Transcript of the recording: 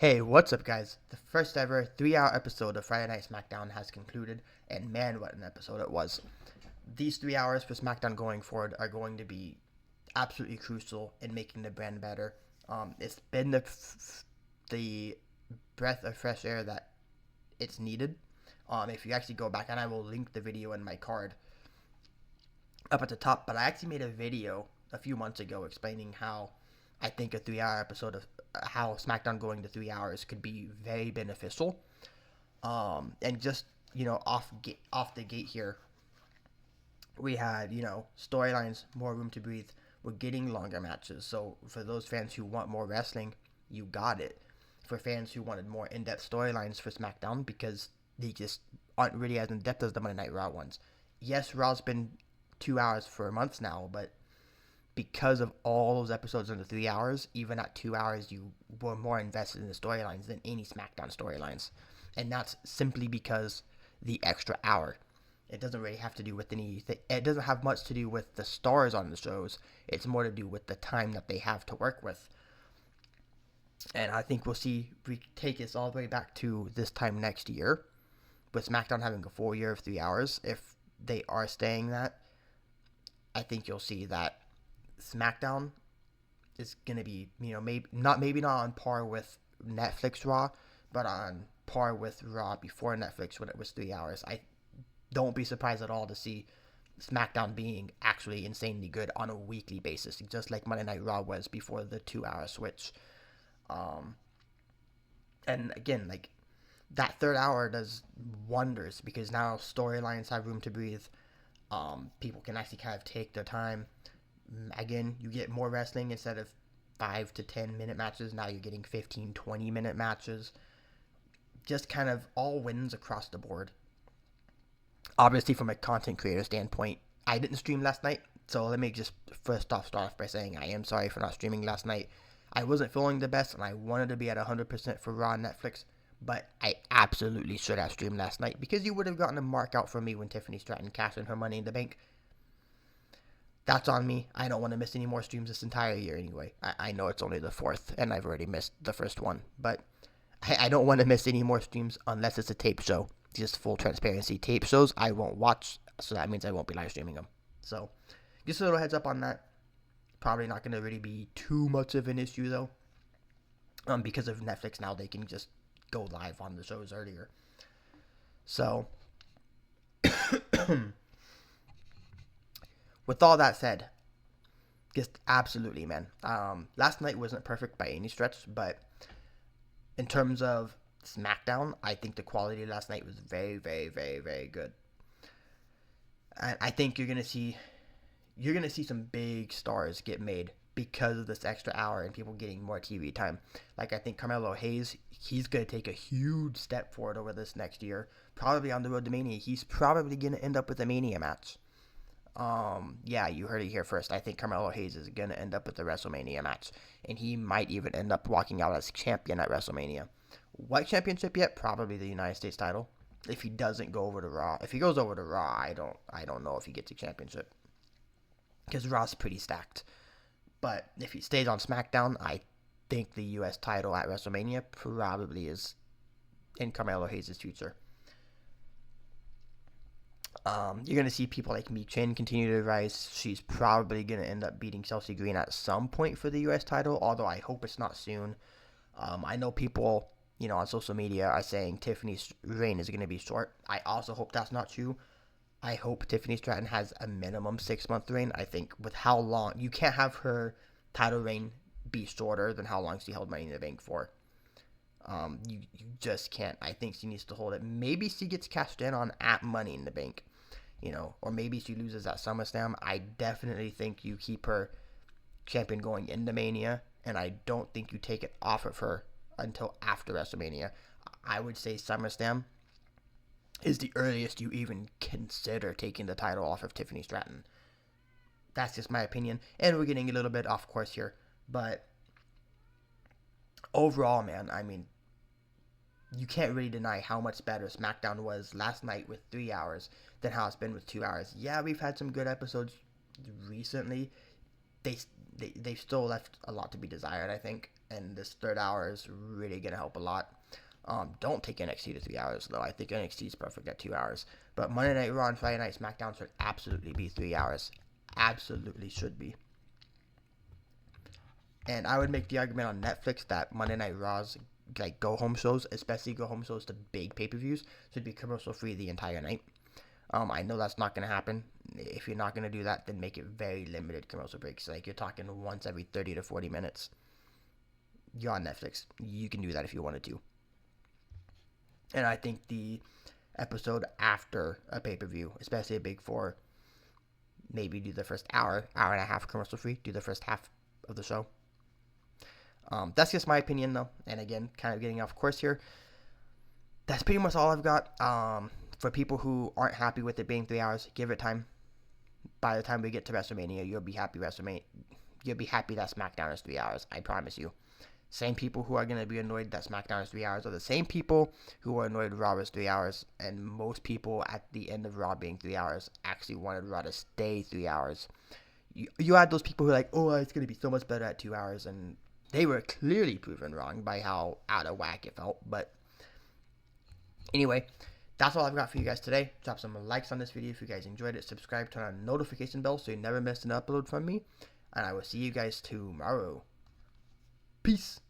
Hey, what's up, guys? The first ever 3 hour episode of Friday Night SmackDown has concluded, and man, what an episode it was. These 3 hours for SmackDown going forward are going to be absolutely crucial in making the brand better. It's been the breath of fresh air that it's needed. If you actually go back, and I will link the video in my card up at the top, but I actually made a video a few months ago explaining how I think a 3 hour episode of how SmackDown going to 3 hours could be very beneficial. And just off the gate here, we had storylines, more room to breathe. We're getting longer matches, so for those fans who want more wrestling, you got it. For fans who wanted more in-depth storylines for SmackDown, because they just aren't really as in-depth as the Monday Night Raw ones. Yes, Raw's been 2 hours for months now, but because of all those episodes in the 3 hours, even at 2 hours, you were more invested in the storylines than any SmackDown storylines. And that's simply because the extra hour. It doesn't really have to do with anything. It doesn't have much to do with the stars on the shows. It's more to do with the time that they have to work with. And I think we'll see, we take this all the way back to this time next year, with SmackDown having a full year of 3 hours. If they are staying that, I think you'll see that SmackDown is gonna be, maybe not on par with Netflix Raw, but on par with Raw before Netflix when it was 3 hours. I don't be surprised at all to see SmackDown being actually insanely good on a weekly basis, just like Monday Night Raw was before the 2 hour switch. Um, and again, like, that third hour does wonders because now storylines have room to breathe. People can actually kind of take their time. Again, you get more wrestling instead of 5 to 10 minute matches. Now you're getting 15, 20-minute matches. Just kind of all wins across the board. Obviously, from a content creator standpoint, I didn't stream last night, so let me just first off start off by saying I am sorry for not streaming last night. I wasn't feeling the best, and I wanted to be at 100% for Raw and Netflix, but I absolutely should have streamed last night because you would have gotten a mark out from me when Tiffany Stratton cashed in her Money in the Bank. That's on me. I don't want to miss any more streams this entire year anyway. I know it's only the fourth, and I've already missed the first one, but I don't want to miss any more streams unless it's a tape show. Just full transparency. Tape shows I won't watch, so that means I won't be live streaming them. So, just a little heads up on that. Probably not going to really be too much of an issue, though. Because of Netflix now, they can just go live on the shows earlier. So, with all that said, just absolutely, man. Last night wasn't perfect by any stretch, but in terms of SmackDown, I think the quality last night was very, very, very, very good. And I think you're gonna see some big stars get made because of this extra hour and people getting more TV time. Like, I think Carmelo Hayes, he's gonna take a huge step forward over this next year, probably on the road to Mania. He's probably gonna end up with a Mania match. Yeah, you heard it here first. I think Carmelo Hayes is gonna end up with the WrestleMania match, and he might even end up walking out as champion at WrestleMania. What championship yet? Probably the United States title. If he doesn't go over to Raw, if he goes over to Raw, I don't know if he gets a championship because Raw's pretty stacked. But if he stays on SmackDown, I think the U.S. title at WrestleMania probably is in Carmelo Hayes' future. You're going to see people like Mi Chen continue to rise. She's probably going to end up beating Chelsea Green at some point for the U.S. title, although I hope it's not soon. I know people, on social media are saying Tiffany's reign is going to be short. I also hope that's not true. I hope Tiffany Stratton has a minimum 6-month reign. I think with how long, you can't have her title reign be shorter than how long she held Money in the Bank for. You just can't. I think she needs to hold it. Maybe she gets cashed in on at Money in the Bank, or maybe she loses at SummerSlam. I definitely think you keep her champion going into Mania, and I don't think you take it off of her until after WrestleMania. I would say SummerSlam is the earliest you even consider taking the title off of Tiffany Stratton. That's just my opinion, and we're getting a little bit off course here, but overall, man, I mean, you can't really deny how much better SmackDown was last night with 3 hours than how it's been with 2 hours. Yeah, we've had some good episodes recently. They've still left a lot to be desired, I think, and this third hour is really gonna help a lot. Don't take NXT to 3 hours though. I think NXT is perfect at 2 hours. But Monday Night Raw and Friday Night SmackDown should absolutely be 3 hours. Absolutely should be. And I would make the argument on Netflix that Monday Night Raw's like go home shows, especially go home shows to big pay-per-views, should be commercial free the entire night. I know that's not gonna happen. If you're not gonna do that, then make it very limited commercial breaks. Like you're talking once every 30 to 40 minutes. You're on Netflix. You can do that if you wanted to. And I think the episode after a pay-per-view, especially a big four, maybe do the first hour and a half commercial free. Do the first half of the show. That's just my opinion though. And again, kind of getting off course here. That's pretty much all I've got. For people who aren't happy with it being 3 hours, give it time. By the time we get to WrestleMania, you'll be happy You'll be happy that SmackDown is 3 hours. I promise you. Same people who are going to be annoyed that SmackDown is 3 hours are the same people who are annoyed Raw is 3 hours. And most people at the end of Raw being 3 hours actually wanted Raw to stay 3 hours. You had those people who are like, oh, it's going to be so much better at 2 hours. And they were clearly proven wrong by how out of whack it felt. But anyway, that's all I've got for you guys today. Drop some likes on this video if you guys enjoyed it. Subscribe, turn on the notification bell so you never miss an upload from me. And I will see you guys tomorrow. Peace.